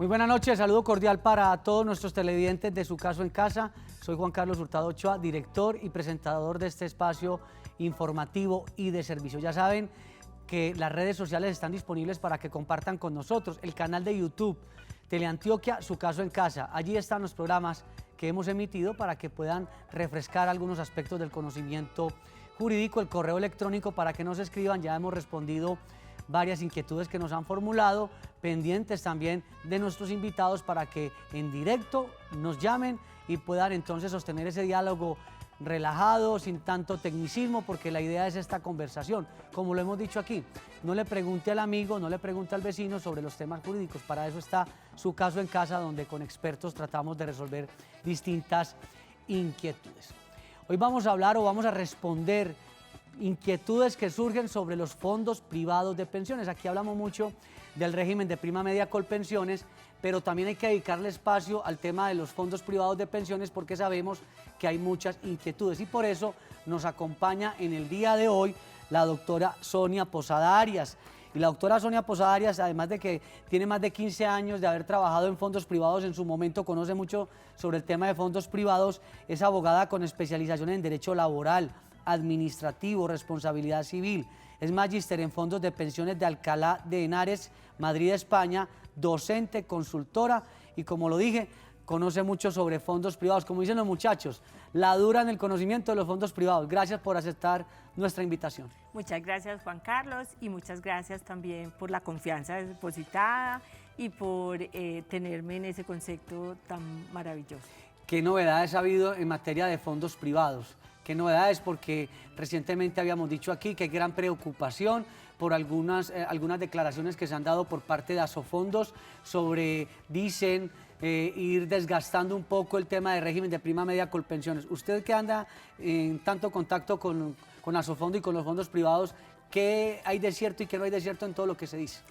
Muy buenas noches, saludo cordial para todos nuestros televidentes de Su Caso en Casa. Soy Juan Carlos Hurtado Ochoa, director y presentador de este espacio informativo y de servicio. Ya saben que las redes sociales están disponibles para que compartan con nosotros. El canal de YouTube, Teleantioquia, Su Caso en Casa. Allí están los programas que hemos emitido para que puedan refrescar algunos aspectos del conocimiento jurídico. El correo electrónico para que nos escriban, ya hemos respondido varias inquietudes que nos han formulado, pendientes también de nuestros invitados para que en directo nos llamen y puedan entonces sostener ese diálogo relajado, sin tanto tecnicismo, porque la idea es esta conversación. Como lo hemos dicho aquí, no le pregunte al amigo, no le pregunte al vecino sobre los temas jurídicos. Para eso está Su Caso en Casa, donde con expertos tratamos de resolver distintas inquietudes. Hoy vamos a hablar o vamos a responder inquietudes que surgen sobre los fondos privados de pensiones. Aquí hablamos mucho del régimen de prima media Colpensiones, pero también hay que dedicarle espacio al tema de los fondos privados de pensiones porque sabemos que hay muchas inquietudes y por eso nos acompaña en el día de hoy la doctora Sonia Posada Arias. Y la doctora Sonia Posada Arias, además de que tiene más de 15 años de haber trabajado en fondos privados, en su momento conoce mucho sobre el tema de fondos privados, es abogada con especialización en Derecho Laboral, Administrativo, Responsabilidad Civil. Es magíster en fondos de pensiones de Alcalá de Henares, Madrid, España, docente, consultora y, como lo dije, conoce mucho sobre fondos privados. Como dicen los muchachos, la dura en el conocimiento de los fondos privados. Gracias por aceptar nuestra invitación. Muchas gracias, Juan Carlos, y muchas gracias también por la confianza depositada y por tenerme en ese concepto tan maravilloso. ¿Qué novedades ha habido en materia de fondos privados? ¿Qué novedades? Porque recientemente habíamos dicho aquí que hay gran preocupación por algunas declaraciones que se han dado por parte de Asofondos sobre, dicen, ir desgastando un poco el tema de régimen de prima media Colpensiones. Usted que anda en tanto contacto con Asofondo y con los fondos privados, ¿qué hay de cierto y qué no hay de cierto en todo lo que se dice?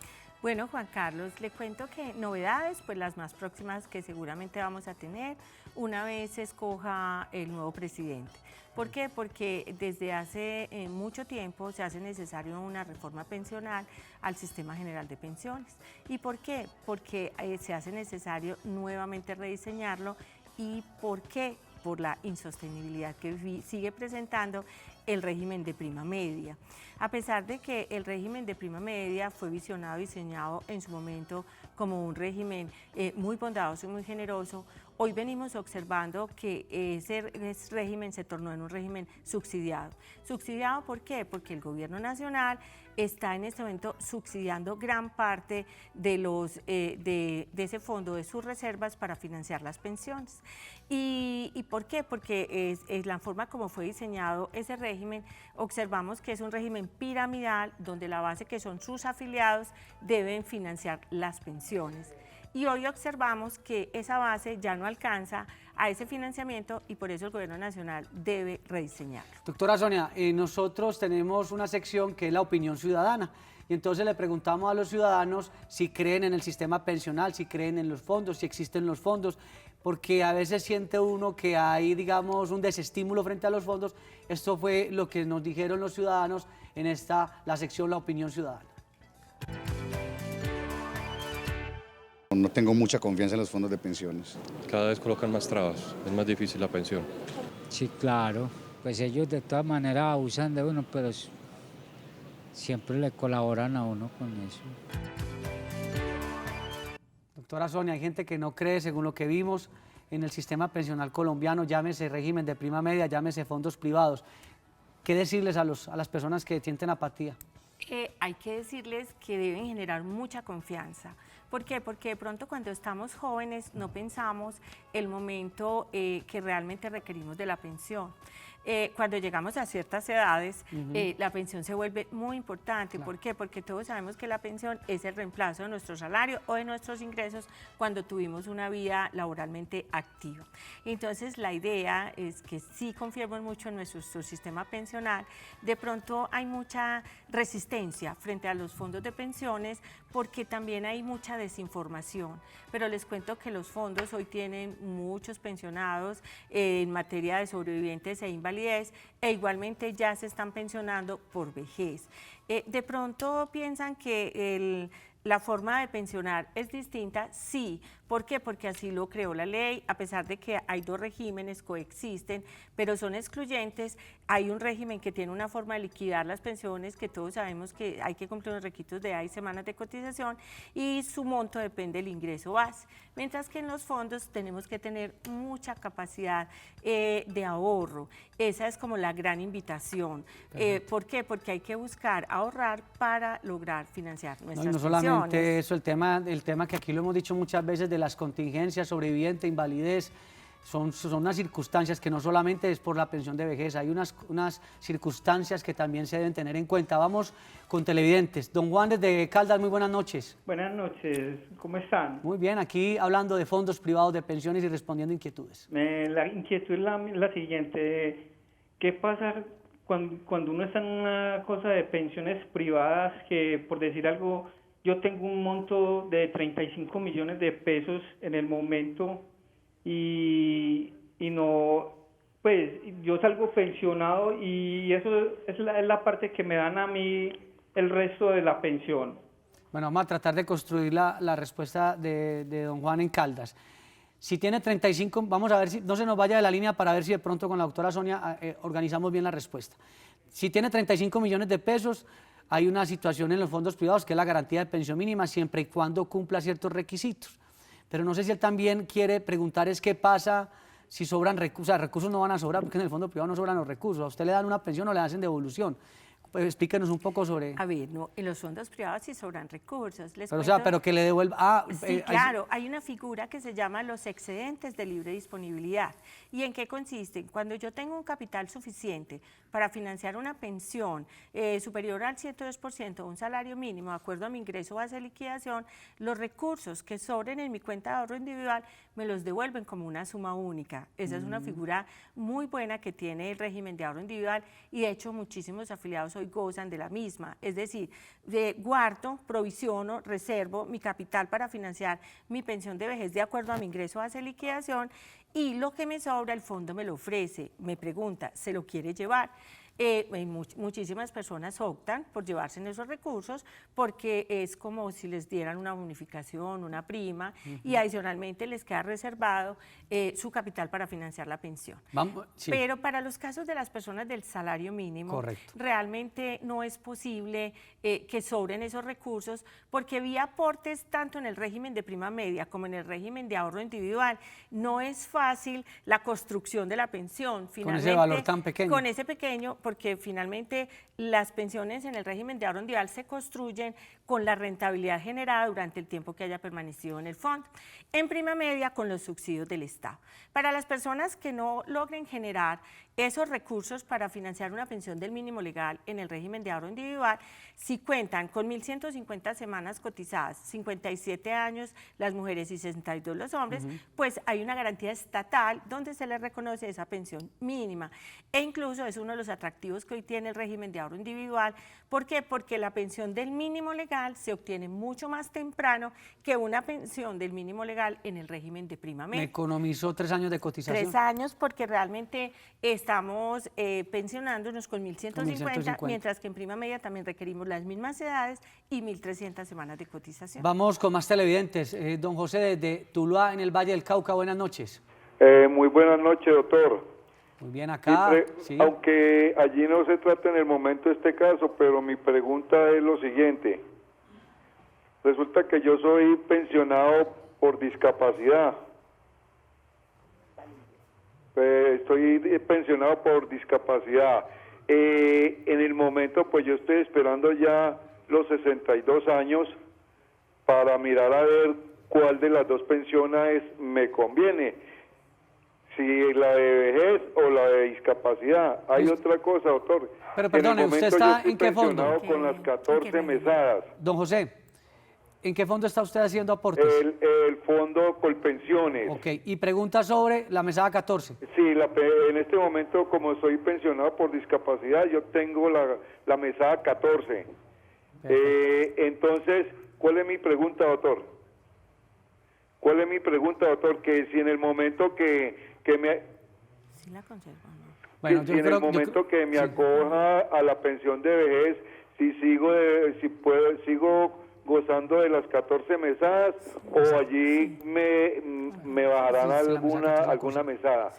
Bueno, Juan Carlos, le cuento que novedades, pues las más próximas que seguramente vamos a tener una vez se escoja el nuevo presidente. ¿Por qué? Porque desde hace mucho tiempo se hace necesario una reforma pensional al Sistema General de Pensiones. ¿Y por qué? Porque se hace necesario nuevamente rediseñarlo. ¿Y por qué? Por la insostenibilidad que sigue presentando el régimen de prima media. A pesar de que el régimen de prima media fue visionado y diseñado en su momento como un régimen muy bondadoso y muy generoso, hoy venimos observando que ese régimen se tornó en un régimen subsidiado. ¿Subsidiado por qué? Porque el gobierno nacional está en este momento subsidiando gran parte de ese fondo, de sus reservas para financiar las pensiones. ¿Y por qué? Porque es la forma como fue diseñado ese régimen, observamos que es un régimen piramidal donde la base, que son sus afiliados, deben financiar las pensiones. Y hoy observamos que esa base ya no alcanza a ese financiamiento y por eso el gobierno nacional debe rediseñarlo. Doctora Sonia, nosotros tenemos una sección que es la opinión ciudadana y entonces le preguntamos a los ciudadanos si creen en el sistema pensional, si creen en los fondos, si existen los fondos, porque a veces siente uno que hay, digamos, un desestímulo frente a los fondos. Esto fue lo que nos dijeron los ciudadanos en la sección La Opinión Ciudadana. No tengo mucha confianza en los fondos de pensiones. Cada vez colocan más trabas, es más difícil la pensión. Sí, claro, pues ellos de todas maneras abusan de uno, pero siempre le colaboran a uno con eso. Doctora Sonia, hay gente que no cree, según lo que vimos, en el sistema pensional colombiano, llámese régimen de prima media, llámese fondos privados. ¿Qué decirles a las personas que sienten apatía? Hay que decirles que deben generar mucha confianza. ¿Por qué? Porque de pronto cuando estamos jóvenes no pensamos el momento que realmente requerimos de la pensión. Cuando llegamos a ciertas edades, la pensión se vuelve muy importante. Claro. ¿Por qué? Porque todos sabemos que la pensión es el reemplazo de nuestro salario o de nuestros ingresos cuando tuvimos una vida laboralmente activa. Entonces, la idea es que sí confiemos mucho en nuestro sistema pensional. De pronto hay mucha resistencia frente a los fondos de pensiones porque también hay mucha desinformación. Pero les cuento que los fondos hoy tienen muchos pensionados en materia de sobrevivientes e invalidez, e igualmente ya se están pensionando por vejez. De pronto piensan que ¿La forma de pensionar es distinta? Sí. ¿Por qué? Porque así lo creó la ley, a pesar de que hay dos regímenes, coexisten, pero son excluyentes. Hay un régimen que tiene una forma de liquidar las pensiones, que todos sabemos que hay que cumplir los requisitos de edad y semanas de cotización, y su monto depende del ingreso base. Mientras que en los fondos tenemos que tener mucha capacidad de ahorro. Esa es como la gran invitación. ¿Por qué? Porque hay que buscar ahorrar para lograr financiar nuestras No, y no solamente eso, el tema que aquí lo hemos dicho muchas veces de las contingencias, sobreviviente, invalidez, son unas circunstancias que no solamente es por la pensión de vejez, hay unas circunstancias que también se deben tener en cuenta. Vamos con televidentes. Don Juan desde Caldas, muy buenas noches. Buenas noches, ¿cómo están? Muy bien, aquí hablando de fondos privados de pensiones y respondiendo inquietudes. La inquietud es la siguiente, ¿qué pasa cuando uno está en una cosa de pensiones privadas que, por decir algo, yo tengo un monto de 35 millones de pesos en el momento y no, pues yo salgo pensionado y eso es la parte que me dan a mí el resto de la pensión? Bueno, vamos a tratar de construir la respuesta de don Juan en Caldas. Si tiene 35, vamos a ver si no se nos vaya de la línea para ver si de pronto con la doctora Sonia organizamos bien la respuesta. Si tiene 35 millones de pesos, hay una situación en los fondos privados que es la garantía de pensión mínima siempre y cuando cumpla ciertos requisitos. Pero no sé si él también quiere preguntar es qué pasa si sobran recursos. O sea, recursos no van a sobrar porque en el fondo privado no sobran los recursos. A usted le dan una pensión o le hacen devolución. Pues explíquenos un poco sobre... A ver, no, en los fondos privados sí sobran recursos. Pero, o sea, pero que le devuelva... Sí, claro, hay una figura que se llama los excedentes de libre disponibilidad. ¿Y en qué consisten? Cuando yo tengo un capital suficiente para financiar una pensión superior al 102%, un salario mínimo, de acuerdo a mi ingreso base de liquidación, los recursos que sobren en mi cuenta de ahorro individual me los devuelven como una suma única. Esa es una figura muy buena que tiene el régimen de ahorro individual y de hecho muchísimos afiliados hoy gozan de la misma. Es decir, guardo, provisiono, reservo mi capital para financiar mi pensión de vejez de acuerdo a mi ingreso base de liquidación y lo que me sobra el fondo me lo ofrece, me pregunta, ¿se lo quiere llevar? Muchísimas personas optan por llevarse en esos recursos porque es como si les dieran una bonificación, una prima, y adicionalmente les queda reservado su capital para financiar la pensión. Sí. Pero para los casos de las personas del salario mínimo, correcto, realmente no es posible que sobren esos recursos porque vía aportes tanto en el régimen de prima media como en el régimen de ahorro individual, no es fácil la construcción de la pensión. Finalmente, con ese valor tan pequeño. Con ese pequeño, porque finalmente las pensiones en el régimen de ahorro individual se construyen con la rentabilidad generada durante el tiempo que haya permanecido en el fondo. En prima media, con los subsidios del Estado. Para las personas que no logren generar esos recursos para financiar una pensión del mínimo legal en el régimen de ahorro individual, si cuentan con 1.150 semanas cotizadas, 57 años las mujeres y 62 los hombres, pues hay una garantía estatal donde se les reconoce esa pensión mínima. E incluso es uno de los atractivos que hoy tiene el régimen de ahorro individual. ¿Por qué? Porque la pensión del mínimo legal se obtiene mucho más temprano que una pensión del mínimo legal en el régimen de prima media. Me economizó 3 años de cotización. 3 años porque realmente estamos pensionándonos con 1.150, mientras que en prima media también requerimos las mismas edades y 1.300 semanas de cotización. Vamos con más televidentes. Don José desde Tuluá, en el Valle del Cauca, buenas noches. Muy buenas noches, doctor. Muy bien, acá. Sí. Aunque allí no se trata en el momento este caso, pero mi pregunta es lo siguiente. Resulta que yo soy pensionado por discapacidad. Estoy pensionado por discapacidad. En el momento, pues yo estoy esperando ya los 62 años para mirar a ver cuál de las dos pensiones me conviene, si la de vejez o la de discapacidad. Hay otra cosa, doctor. Pero perdone, ¿usted está en qué fondo? Con las 14 mesadas. Don José, ¿en qué fondo está usted haciendo aportes? El fondo Colpensiones. Ok, y pregunta sobre la mesada 14. Sí, en este momento, como soy pensionado por discapacidad, yo tengo la mesada 14. Entonces, ¿cuál es mi pregunta, doctor? ¿Cuál es mi pregunta, doctor? Que si en el momento que me... Sí la conservo, ¿no? Bueno, si en el momento que me acoja a la pensión de vejez, si sigo gozando de las 14 mesadas o allí me bajarán alguna mesada.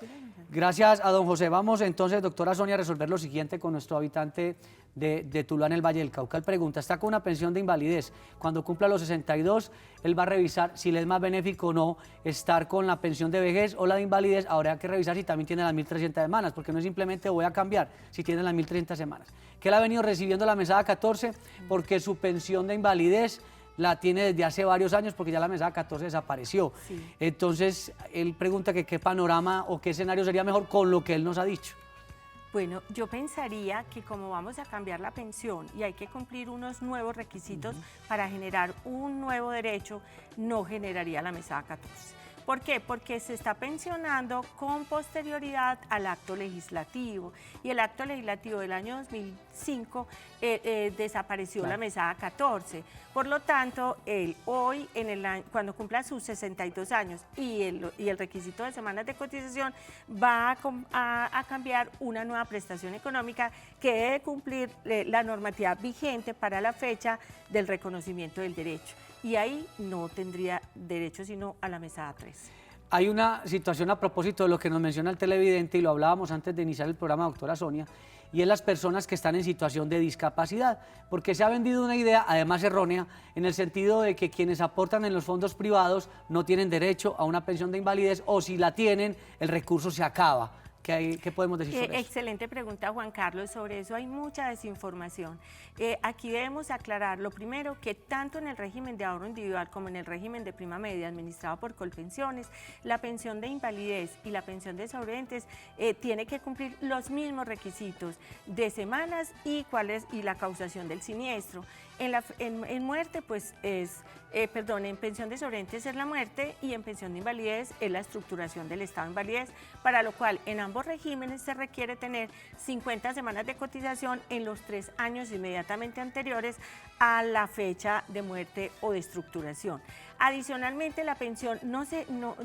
Gracias a don José. Vamos entonces, doctora Sonia, a resolver lo siguiente con nuestro habitante de Tuluá, en el Valle del Cauca. Él pregunta, está con una pensión de invalidez. Cuando cumpla los 62, él va a revisar si le es más benéfico o no estar con la pensión de vejez o la de invalidez. Habrá que revisar si también tiene las 1.300 semanas, porque no es simplemente voy a cambiar, si tiene las 1.300 semanas. Que él ha venido recibiendo la mesada 14 porque su pensión de invalidez la tiene desde hace varios años porque ya la mesada 14 desapareció. Sí. Entonces, él pregunta que qué panorama o qué escenario sería mejor con lo que él nos ha dicho. Bueno, yo pensaría que como vamos a cambiar la pensión y hay que cumplir unos nuevos requisitos para generar un nuevo derecho, no generaría la mesada 14. ¿Por qué? Porque se está pensionando con posterioridad al acto legislativo y el acto legislativo del año 2005 desapareció la mesada 14. Por lo tanto, él hoy, cuando cumpla sus 62 años y el requisito de semanas de cotización, va a cambiar una nueva prestación económica que debe cumplir la normativa vigente para la fecha del reconocimiento del derecho. Y ahí no tendría derecho sino a la mesada 3. Hay una situación a propósito de lo que nos menciona el televidente y lo hablábamos antes de iniciar el programa, doctora Sonia, y es las personas que están en situación de discapacidad, porque se ha vendido una idea, además errónea, en el sentido de que quienes aportan en los fondos privados no tienen derecho a una pensión de invalidez o si la tienen, el recurso se acaba. ¿Qué podemos decir sobre eso? Excelente pregunta, Juan Carlos. Sobre eso hay mucha desinformación. Aquí debemos aclarar, lo primero, que tanto en el régimen de ahorro individual como en el régimen de prima media administrado por Colpensiones, la pensión de invalidez y la pensión de sobrevivientes tiene que cumplir los mismos requisitos de semanas y la causación del siniestro. En muerte, pues en pensión de sobrevivientes es la muerte y en pensión de invalidez es la estructuración del estado de invalidez, para lo cual en ambos regímenes se requiere tener 50 semanas de cotización en los 3 años inmediatamente anteriores a la fecha de muerte o de estructuración. Adicionalmente, la pensión,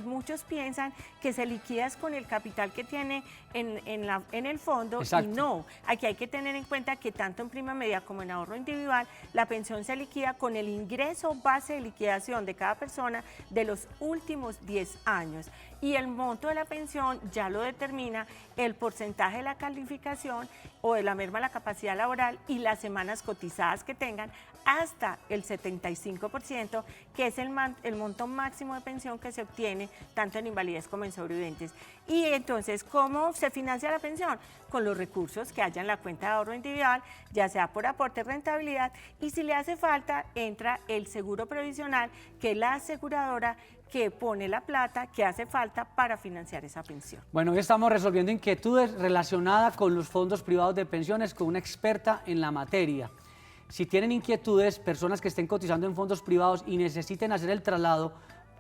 muchos piensan que se liquida con el capital que tiene en el fondo. Exacto. Y no, aquí hay que tener en cuenta que tanto en prima media como en ahorro individual, la pensión se liquida con el ingreso base de liquidación de cada persona de los últimos 10 años. Y el monto de la pensión ya lo determina el porcentaje de la calificación o de la merma de la capacidad laboral y las semanas cotizadas que tengan hasta el 75%, que es el monto máximo de pensión que se obtiene tanto en invalidez como en sobrevivientes. Y entonces, ¿cómo se financia la pensión? Con los recursos que haya en la cuenta de ahorro individual, ya sea por aporte, rentabilidad, y si le hace falta, entra el seguro previsional, que es la aseguradora que pone la plata que hace falta para financiar esa pensión. Bueno, hoy estamos resolviendo inquietudes relacionadas con los fondos privados de pensiones con una experta en la materia. Si tienen inquietudes, personas que estén cotizando en fondos privados y necesiten hacer el traslado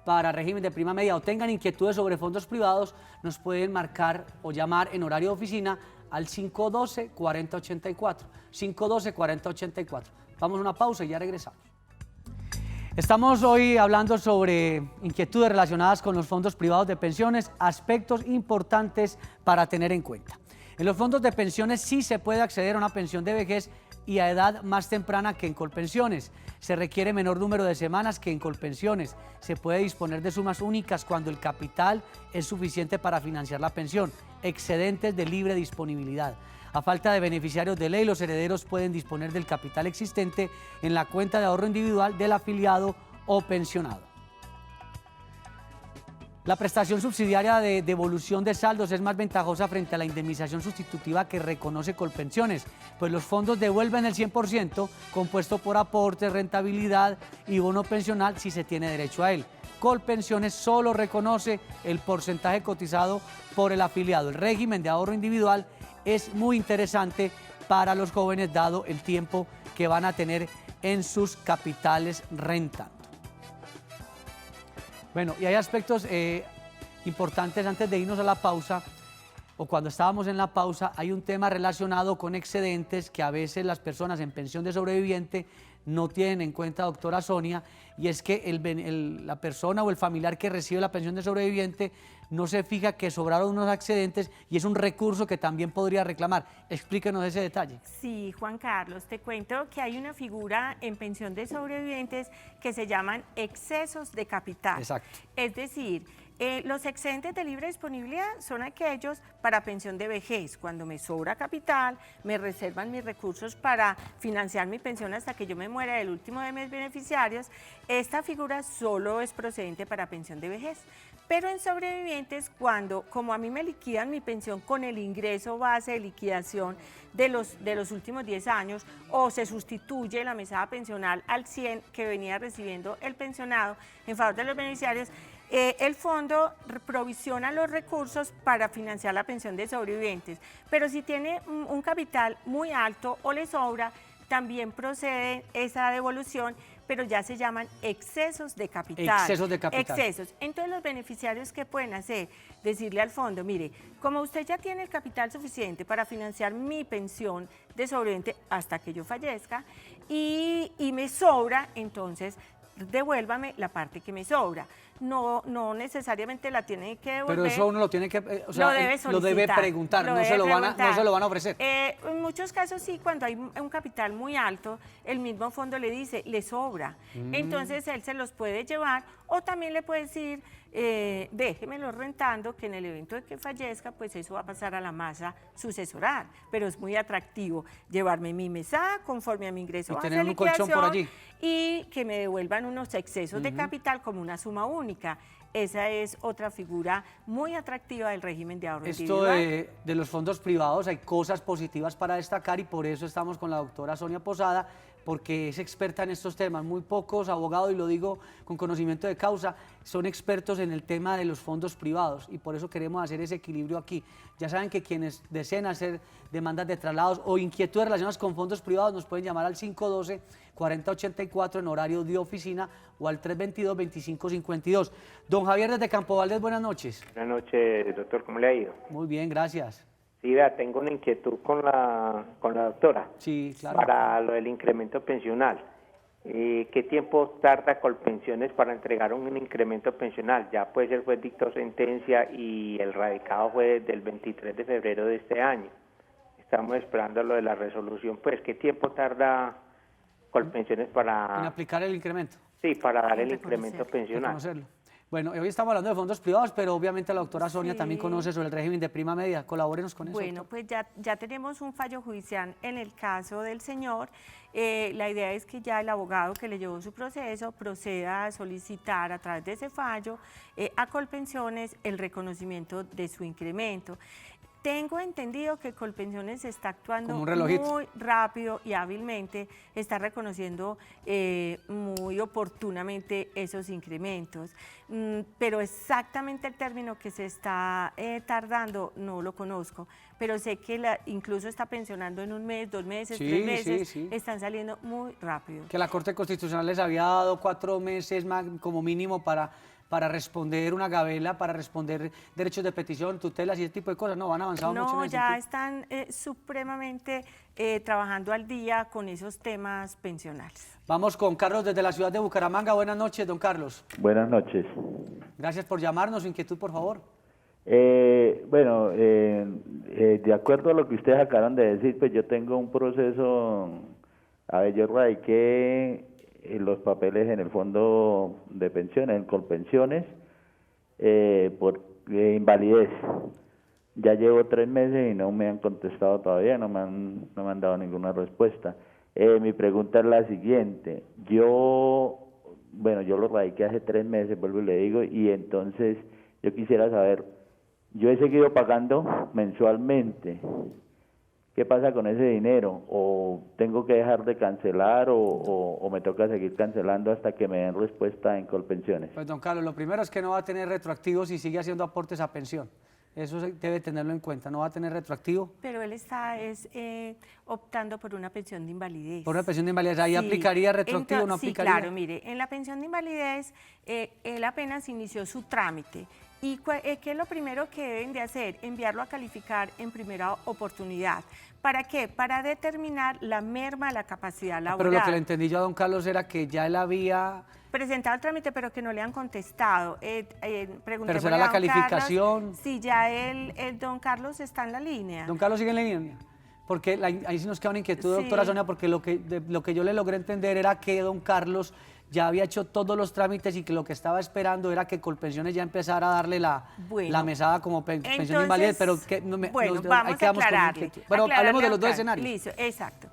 para régimen de prima media o tengan inquietudes sobre fondos privados, nos pueden marcar o llamar en horario de oficina al 512-4084. 512-4084. Vamos a una pausa y ya regresamos. Estamos hoy hablando sobre inquietudes relacionadas con los fondos privados de pensiones, aspectos importantes para tener en cuenta. En los fondos de pensiones sí se puede acceder a una pensión de vejez y a edad más temprana que en Colpensiones. Se requiere menor número de semanas que en Colpensiones. Se puede disponer de sumas únicas cuando el capital es suficiente para financiar la pensión, excedentes de libre disponibilidad. A falta de beneficiarios de ley, los herederos pueden disponer del capital existente en la cuenta de ahorro individual del afiliado o pensionado. La prestación subsidiaria de devolución de saldos es más ventajosa frente a la indemnización sustitutiva que reconoce Colpensiones, pues los fondos devuelven el 100% compuesto por aportes, rentabilidad y bono pensional si se tiene derecho a él. Colpensiones solo reconoce el porcentaje cotizado por el afiliado. El régimen de ahorro individual es muy interesante para los jóvenes dado el tiempo que van a tener en sus capitales rentando. Bueno, y hay aspectos importantes antes de irnos a la pausa. o cuando estábamos en la pausa, hay un tema relacionado con excedentes que a veces las personas en pensión de sobreviviente no tienen en cuenta, doctora Sonia, y es que la persona o el familiar que recibe la pensión de sobreviviente no se fija que sobraron unos excedentes y es un recurso que también podría reclamar. Explíquenos ese detalle. Sí, Juan Carlos, te cuento que hay una figura en pensión de sobrevivientes que se llaman excesos de capital. Exacto. Es decir, los excedentes de libre disponibilidad son aquellos para pensión de vejez. Cuando me sobra capital, me reservan mis recursos para financiar mi pensión hasta que yo me muera, el último de mis beneficiarios. Esta figura solo es procedente para pensión de vejez. Pero en sobrevivientes, como a mí me liquidan mi pensión con el ingreso base de liquidación de los últimos 10 años, o se sustituye la mesada pensional al 100 que venía recibiendo el pensionado en favor de los beneficiarios, el fondo provisiona los recursos para financiar la pensión de sobrevivientes. Pero si tiene un capital muy alto o le sobra, también procede esa devolución, pero ya se llaman excesos de capital. Excesos de capital. Excesos. Entonces los beneficiarios, ¿qué pueden hacer? Decirle al fondo, mire, como usted ya tiene el capital suficiente para financiar mi pensión de sobreviviente hasta que yo fallezca y me sobra, entonces devuélvame la parte que me sobra. No necesariamente la tiene que devolver. Pero eso uno lo tiene que, lo debe preguntar, no se lo van a ofrecer. En muchos casos sí, cuando hay un capital muy alto, el mismo fondo le dice, le sobra. Entonces él se los puede llevar, o también le puede decir, déjemelo rentando, que en el evento de que fallezca, pues eso va a pasar a la masa sucesoral. Pero es muy atractivo llevarme mi mesada conforme a mi ingreso Y base tener de un colchón por allí. y que me devuelvan unos excesos de capital como una suma única. Esa es otra figura muy atractiva del régimen de ahorro Esto individual. de los fondos privados, hay cosas positivas para destacar y por eso estamos con la doctora Sonia Posada, porque es experta en estos temas. Muy pocos abogados, y lo digo con conocimiento de causa, son expertos en el tema de los fondos privados y por eso queremos hacer ese equilibrio aquí. Ya saben que quienes deseen hacer demandas de traslados o inquietudes relacionadas con fondos privados nos pueden llamar al 512-4084 en horario de oficina o al 322-2552. Don Javier desde Campo Valdés, buenas noches. Buenas noches, doctor, ¿cómo le ha ido? Muy bien, gracias. Sí, vea, tengo una inquietud con la doctora. Sí, claro. Para lo del incremento pensional. ¿Qué tiempo tarda Colpensiones para entregar un incremento pensional? Ya pues el juez dictó sentencia y el radicado fue del 23 de febrero de este año. Estamos esperando lo de la resolución. Pues, ¿qué tiempo tarda Colpensiones para... En aplicar el incremento. Sí, para dar el Reconocer. incremento pensional. Reconocerlo. Bueno, hoy estamos hablando de fondos privados, pero obviamente la doctora Sonia Sí. también conoce sobre el régimen de prima media. Colabórenos con eso. Bueno, doctor. pues ya tenemos un fallo judicial en el caso del señor. La idea es que ya el abogado que le llevó su proceso proceda a solicitar a través de ese fallo a Colpensiones el reconocimiento de su incremento. Tengo entendido que Colpensiones está actuando Como un relojito. muy rápido y hábilmente, está reconociendo muy oportunamente esos incrementos, pero exactamente el término que se está tardando no lo conozco, pero sé que incluso está pensionando en 1 mes, 2 meses, Sí, 3 meses, sí. están saliendo muy rápido. Que la Corte Constitucional les había dado 4 meses como mínimo para responder una gabela, para responder derechos de petición, tutelas y ese tipo de cosas. No, van avanzado mucho en No, ese ya sentido. están supremamente trabajando al día con esos temas pensionales. Vamos con Carlos desde la ciudad de Bucaramanga. Buenas noches, don Carlos. Buenas noches. Gracias por llamarnos. Su inquietud, por favor. De acuerdo a lo que ustedes acaban de decir, pues yo tengo un proceso, yo radiqué los papeles en el fondo de pensiones, en Colpensiones, por invalidez. Ya llevo 3 meses y no me han contestado todavía, no me han dado ninguna respuesta. Mi pregunta es la siguiente: yo lo radiqué hace 3 meses, vuelvo y le digo, y entonces yo quisiera saber, yo he seguido pagando mensualmente. ¿Qué pasa con ese dinero? ¿O tengo que dejar de cancelar o me toca seguir cancelando hasta que me den respuesta en Colpensiones? Pues, don Carlos, lo primero es que no va a tener retroactivos si sigue haciendo aportes a pensión. Eso debe tenerlo en cuenta, no va a tener retroactivo. Pero él está optando por una pensión de invalidez. Por una pensión de invalidez, ¿ahí aplicaría retroactivo o no Sí, aplicaría? claro, mire, en la pensión de invalidez él apenas inició su trámite ¿Y qué es lo primero que deben de hacer? Enviarlo a calificar en primera oportunidad. ¿Para qué? Para determinar la merma de la capacidad laboral. Pero lo que le entendí yo a don Carlos era que ya él había presentado el trámite, pero que no le han contestado. Pero será la calificación. Si ya don Carlos está en la línea. Don Carlos sigue en la línea. Porque ahí sí nos queda una inquietud, doctora Sonia, porque lo que yo le logré entender era que don Carlos ya había hecho todos los trámites y que lo que estaba esperando era que Colpensiones ya empezara a darle la mesada como pensión de invalidez, pero vamos a aclararle. Pero hablemos de los dos escenarios. Listo, exacto.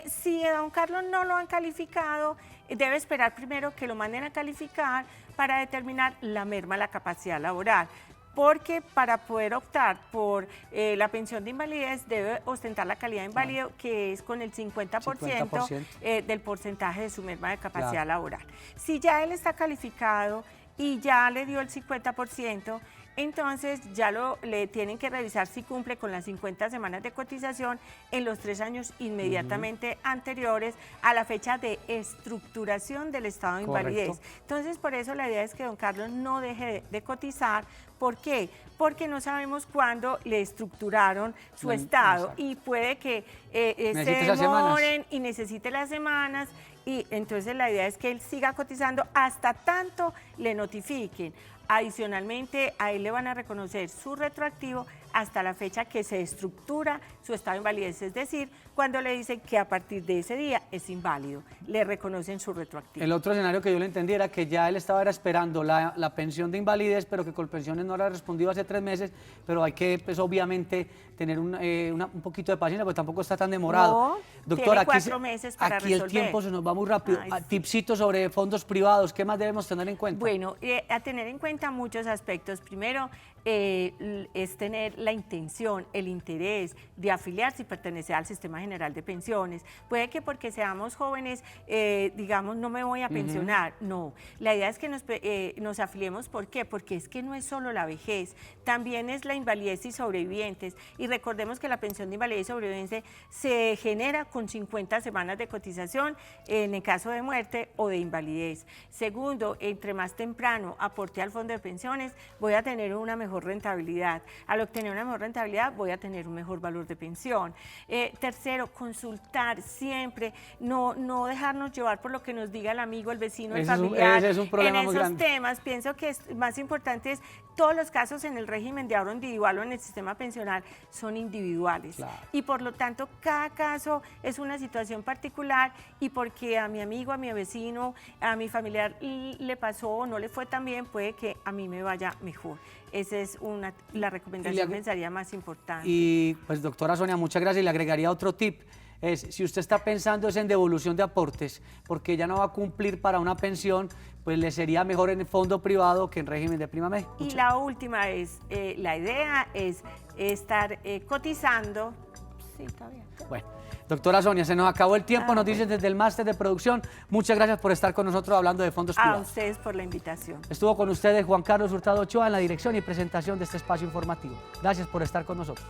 Si a don Carlos no lo han calificado, debe esperar primero que lo manden a calificar para determinar la merma de la capacidad laboral. Porque para poder optar por la pensión de invalidez debe ostentar la calidad de inválido, que es con el 50%, del porcentaje de su merma de capacidad laboral. Si ya él está calificado y ya le dio el 50%, entonces ya le tienen que revisar si cumple con las 50 semanas de cotización en los 3 años inmediatamente anteriores a la fecha de estructuración del estado de invalidez. Entonces, por eso la idea es que don Carlos no deje de cotizar. ¿Por qué? Porque no sabemos cuándo le estructuraron su estado y puede que se demoren y necesite las semanas. Y entonces la idea es que él siga cotizando hasta tanto le notifiquen. Adicionalmente, a él le van a reconocer su retroactivo hasta la fecha que se estructura su estado de invalidez, es decir, cuando le dicen que a partir de ese día es inválido, le reconocen su retroactivo. El otro escenario que yo le entendí era que ya él estaba esperando la pensión de invalidez, pero que Colpensiones no le ha respondido hace 3 meses, pero hay que, pues, obviamente, tener un poquito de paciencia, porque tampoco está tan demorado. No, doctora, tiene 4 meses para aquí resolver. El tiempo se nos va muy rápido. Tipsitos sobre fondos privados, ¿qué más debemos tener en cuenta? Bueno, a tener en cuenta muchos aspectos. Primero, es tener la intención, el interés de afiliarse y pertenecer al Sistema General de Pensiones. Puede que porque seamos jóvenes, digamos, no me voy a pensionar. No, la idea es que nos afiliemos. ¿Por qué? Porque es que no es solo la vejez, también es la invalidez y sobrevivientes. Y recordemos que la pensión de invalidez y sobrevivencia se genera con 50 semanas de cotización en el caso de muerte o de invalidez. Segundo, entre más temprano aporte al fondo de pensiones, voy a tener una mejor rentabilidad. Al obtener una mejor rentabilidad, voy a tener un mejor valor de pensión. Tercero, consultar siempre, no dejarnos llevar por lo que nos diga el amigo, el vecino, el familiar. Ese es un problema muy grande. En esos temas, pienso que es más importante es todos los casos en el régimen de ahorro individual o en el sistema pensional son individuales. Claro. Y por lo tanto, cada caso es una situación particular y porque a mi amigo, a mi vecino, a mi familiar le pasó o no le fue tan bien, puede que a mí me vaya mejor. Esa es la recomendación, pensaría, más importante. Y pues, doctora Sonia, muchas gracias. Y le agregaría otro tip. Si usted está pensando en devolución de aportes, porque ya no va a cumplir para una pensión, pues le sería mejor en el fondo privado que en régimen de prima media. Y la última es, la idea es estar cotizando. Sí, está bien. Bueno, doctora Sonia, se nos acabó el tiempo. Nos dicen desde el máster de producción. Muchas gracias por estar con nosotros hablando de fondos privados. A ustedes por la invitación. Estuvo con ustedes Juan Carlos Hurtado Ochoa en la dirección y presentación de este espacio informativo. Gracias por estar con nosotros.